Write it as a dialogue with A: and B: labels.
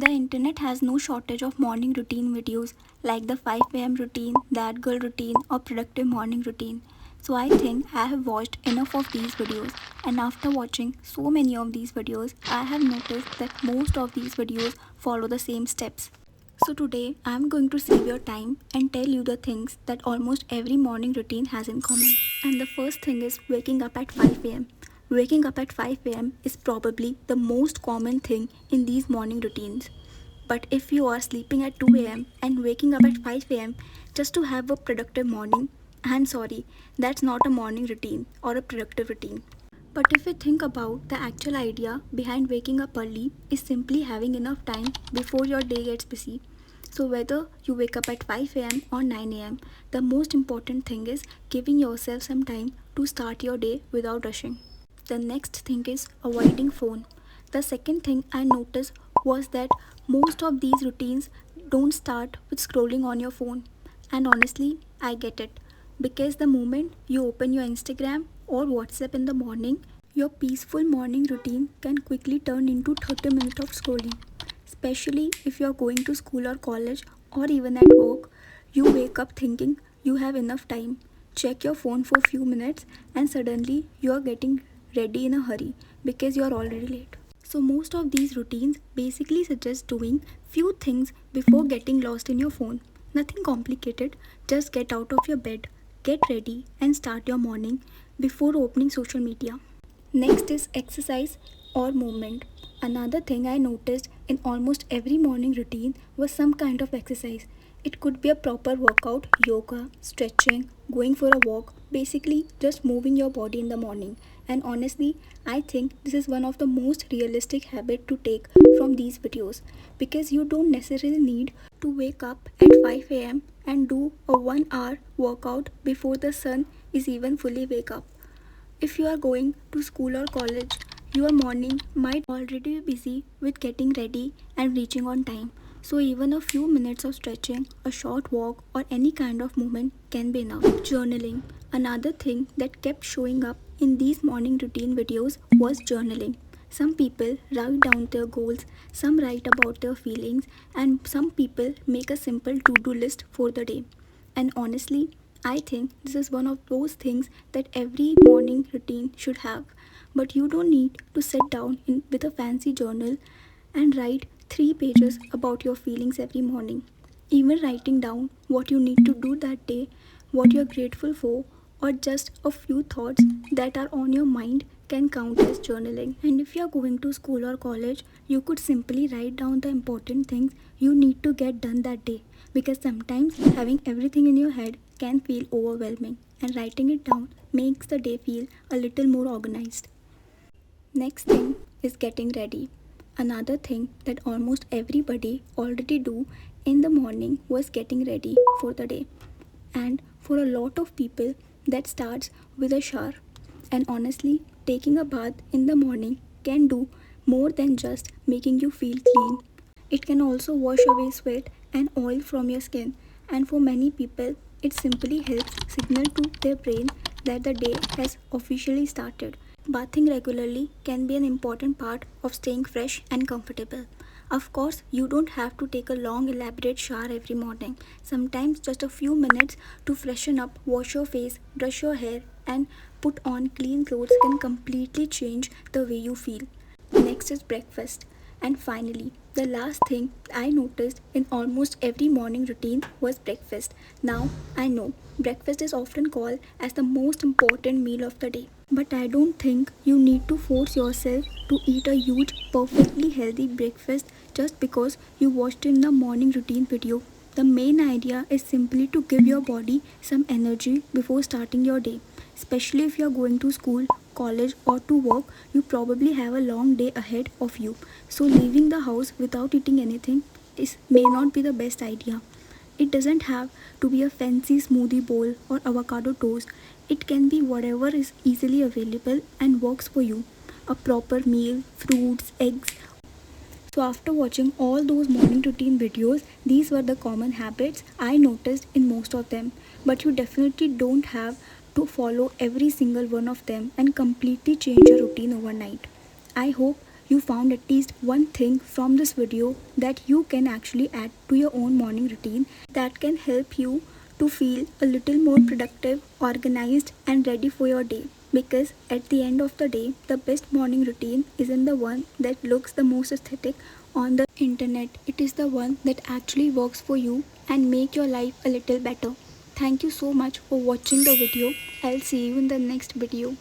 A: The internet has no shortage of morning routine videos like the 5 a.m. routine, that girl routine, or productive morning routine. So I think I have watched enough of these videos, and after watching so many of these videos, I have noticed that most of these videos follow the same steps. So today I am going to save your time and tell you the things that almost every morning routine has in common. And the first thing is waking up at 5 am. Waking up at 5 am is probably the most common thing in these morning routines. But if you are sleeping at 2 am and waking up at 5 am just to have a productive morning, I'm sorry, that's not a morning routine or a productive routine. But if you think about the actual idea behind waking up early is simply having enough time before your day gets busy. So whether you wake up at 5 am or 9 am, the most important thing is giving yourself some time to start your day without rushing. The next thing is avoiding phone. The second thing I noticed was that most of these routines don't start with scrolling on your phone. And honestly, I get it. Because the moment you open your Instagram or WhatsApp in the morning, your peaceful morning routine can quickly turn into 30 minutes of scrolling. Especially if you are going to school or college or even at work, you wake up thinking you have enough time. Check your phone for a few minutes and suddenly you are getting ready in a hurry because you are already late. So most of these routines basically suggest doing few things before getting lost in your phone. Nothing complicated, just get out of your bed, get ready and start your morning before opening social media. Next is exercise or movement. Another thing I noticed in almost every morning routine was some kind of exercise. It could be a proper workout, yoga, stretching, going for a walk, basically just moving your body in the morning. And honestly, I think this is one of the most realistic habits to take from these videos because you don't necessarily need to wake up at 5 am and do a 1 hour workout before the sun is even fully wake up. If you are going to school or college, your morning might already be busy with getting ready and reaching on time. So even a few minutes of stretching, a short walk or any kind of movement can be enough. Journaling. Another thing that kept showing up in these morning routine videos was journaling. Some people write down their goals, some write about their feelings, and some people make a simple to-do list for the day. And honestly, I think this is one of those things that every morning routine should have. But you don't need to sit down with a fancy journal and write 3 pages about your feelings every morning. Even writing down what you need to do that day, what you're grateful for, or just a few thoughts that are on your mind can count as journaling. And if you're going to school or college, you could simply write down the important things you need to get done that day because sometimes having everything in your head can feel overwhelming and writing it down makes the day feel a little more organized. Next thing is getting ready. Another thing that almost everybody already do in the morning was getting ready for the day. And for a lot of people that starts with a shower. And honestly, taking a bath in the morning can do more than just making you feel clean. It can also wash away sweat and oil from your skin. And for many people, it simply helps signal to their brain that the day has officially started. Bathing regularly can be an important part of staying fresh and comfortable. Of course, you don't have to take a long, elaborate shower every morning. Sometimes just a few minutes to freshen up, wash your face, brush your hair, and put on clean clothes can completely change the way you feel. Next is breakfast. And finally, the last thing I noticed in almost every morning routine was breakfast. Now, I know breakfast is often called as the most important meal of the day. But I don't think you need to force yourself to eat a huge, perfectly healthy breakfast just because you watched in the morning routine video. The main idea is simply to give your body some energy before starting your day. Especially if you are going to school, college, or to work, you probably have a long day ahead of you. So, leaving the house without eating anything may not be the best idea. It doesn't have to be a fancy smoothie bowl or avocado toast. It can be whatever is easily available and works for you. A proper meal, fruits, eggs. So after watching all those morning routine videos, these were the common habits I noticed in most of them. But you definitely don't have to follow every single one of them and completely change your routine overnight. I hope you found at least one thing from this video that you can actually add to your own morning routine that can help you to feel a little more productive, organized, and ready for your day. Because at the end of the day, the best morning routine isn't the one that looks the most aesthetic on the internet. It is the one that actually works for you and make your life a little better. Thank you so much for watching the video. I'll see you in the next video.